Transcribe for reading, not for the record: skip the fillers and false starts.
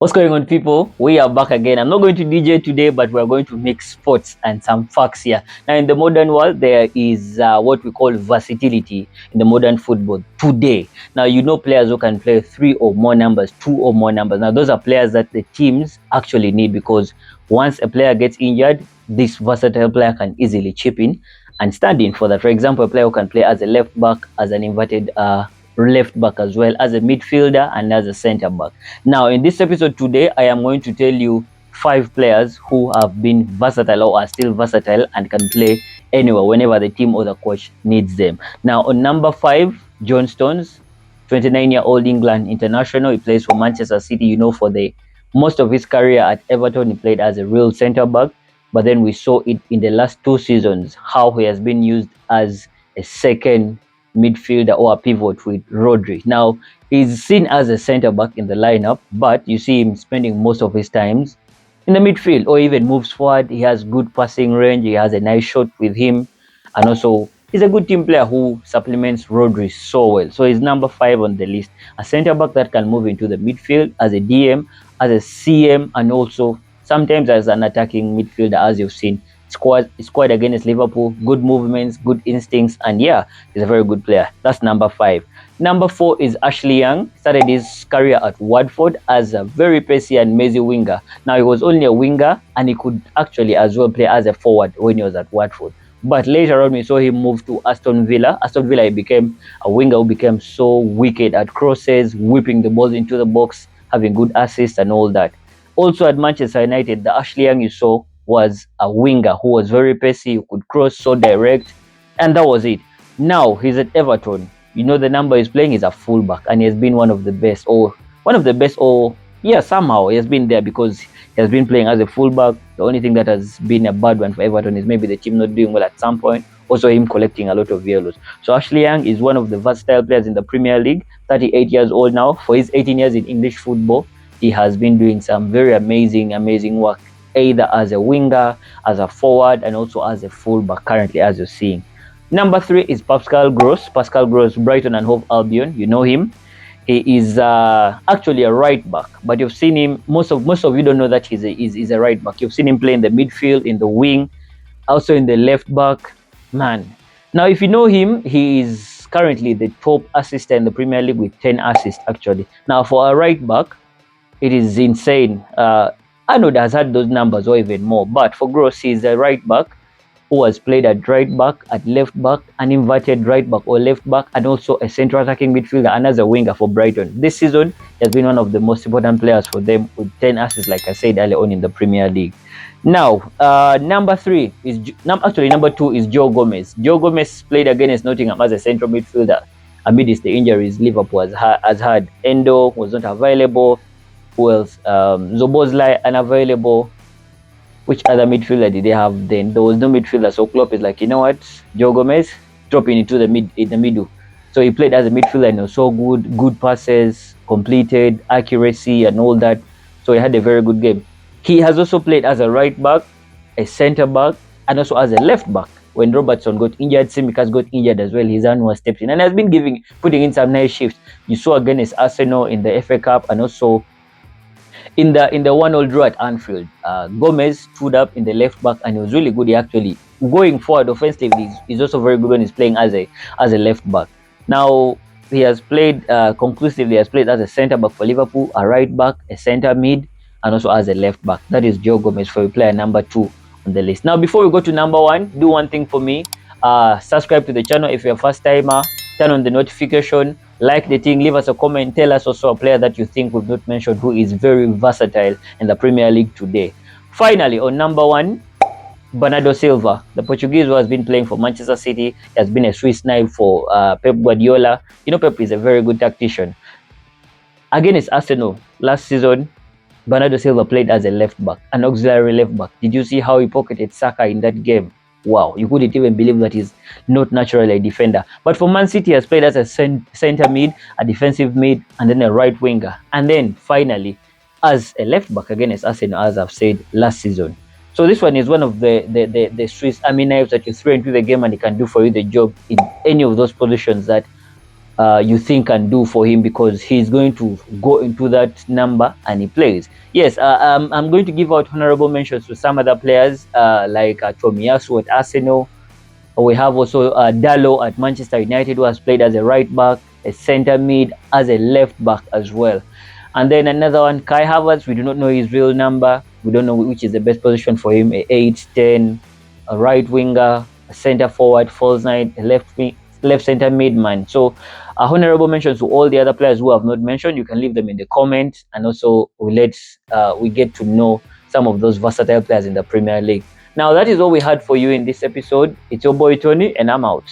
What's going on, people? We are back again. I'm not going to DJ today, but we're going to mix sports and some facts here. Now, in the modern world, there is what we call versatility in the modern football today. Now, you know players who can play three or more numbers, two or more numbers. Now, those are players that the teams actually need because once a player gets injured, this versatile player can easily chip in and stand in for that. For example, a player who can play as a left back, as an inverted left back, as well as a midfielder and as a center back. Now, in this episode today, I am going to tell you five players who have been versatile or are still versatile and can play anywhere, whenever the team or the coach needs them. Now, on number five, John Stones, 29-year-old England international. He plays for Manchester City. You know, for the most of his career at Everton, he played as a real centre back. But then we saw it in the last two seasons how he has been used as a second midfielder or a pivot with Rodri. Now, he's seen as a centre back in the lineup, but you see him spending most of his times in the midfield or even moves forward. He has good passing range, he has a nice shot with him, and also he's a good team player who supplements Rodri so well. So he's number five on the list. A centre back that can move into the midfield as a DM, as a CM, and also sometimes as an attacking midfielder, as you've seen. Squad against Liverpool, good movements, good instincts, and yeah, he's a very good player. That's number five. Number four is Ashley Young. Started his career at Watford as a very pacey and mazy winger. Now, he was only a winger and he could actually as well play as a forward when he was at Watford. But later on, we saw him move to Aston Villa. Aston Villa, he became a winger who became so wicked at crosses, whipping the balls into the box, having good assists and all that. Also at Manchester United, the Ashley Young you saw was a winger who was very pacey, who could cross so direct, and that was it. Now he's at Everton. You know the number he's playing is a fullback, and he has been or yeah, somehow he has been there because he has been playing as a fullback. The only thing that has been a bad one for Everton is maybe the team not doing well at some point. Also, him collecting a lot of yellows. So Ashley Young is one of the versatile players in the Premier League. 38 years old now. For his 18 years in English football, he has been doing some very amazing work, either as a winger, as a forward, and also as a fullback currently, as you're seeing. Number three is Pascal Gross. Pascal Gross, Brighton and Hove Albion. You know him. He is actually a right back, but you've seen him. Most of you don't know that he's a right back. You've seen him play in the midfield, in the wing, also in the left back. Man, now if you know him, he is currently the top assister in the Premier League with 10 assists actually. Now for a right back, it is insane. Arnold has had those numbers or even more, but for Gross, he's a right back who has played at right back, at left back, an inverted right back or left back, and also a central attacking midfielder and as a winger for Brighton. This season, he has been one of the most important players for them with 10 assists, like I said earlier on in the Premier League. Now, number number two is Joe Gomez. Joe Gomez played against Nottingham as a central midfielder amidst the injuries Liverpool has had. Endo was not available. Who else? Zoboszlai unavailable. Which other midfielder did they have then? There was no midfielder, so Klopp is like, you know what, Joe Gomez, dropping into the middle. So he played as a midfielder and he was so good passes, completed, accuracy and all that. So he had a very good game. He has also played as a right back, a centre back, and also as a left back. When Robertson got injured, Tsimikas got injured as well. His one was stepped in and has been putting in some nice shifts. You saw against Arsenal in the FA Cup and also in the 1-0 draw at Anfield. Gomez stood up in the left back and he was really good. He actually going forward offensively is also very good when he's playing as a left back. Now he has played conclusively. He has played as a centre back for Liverpool, a right back, a centre mid, and also as a left back. That is Joe Gomez for player number two on the list. Now before we go to number one, do one thing for me. Subscribe to the channel if you're a first timer. Turn on the notification, like the thing, leave us a comment, tell us also a player that you think we've not mentioned who is very versatile in the Premier League today. Finally, on number one, Bernardo Silva, the Portuguese who has been playing for Manchester City. He has been a Swiss knife for Pep Guardiola. You know, Pep is a very good tactician. Against Arsenal last season, Bernardo Silva played as a left back, an auxiliary left back. Did you see how he pocketed Saka in that game? Wow, you couldn't even believe that he's not naturally a defender. But for Man City, he has played as a centre mid, a defensive mid, and then a right winger. And then finally, as a left back against Arsenal, as I've said last season. So this one is one of the Swiss army knives that you throw into the game and it can do for you the job in any of those positions that you think can do for him, because he's going to go into that number and he plays. Yes, I'm going to give out honorable mentions to some other players like Tomiyasu at Arsenal. We have also Dalot at Manchester United, who has played as a right back, a centre mid, as a left back as well. And then another one, Kai Havertz. We do not know his real number. We don't know which is the best position for him: a 8, 10, a right winger, a centre forward, false nine, a left centre mid man. So, honorable mentions to all the other players who have not mentioned. You can leave them in the comments, and also we get to know some of those versatile players in the Premier League. Now, that is all we had for you in this episode. It's your boy Tony, and I'm out.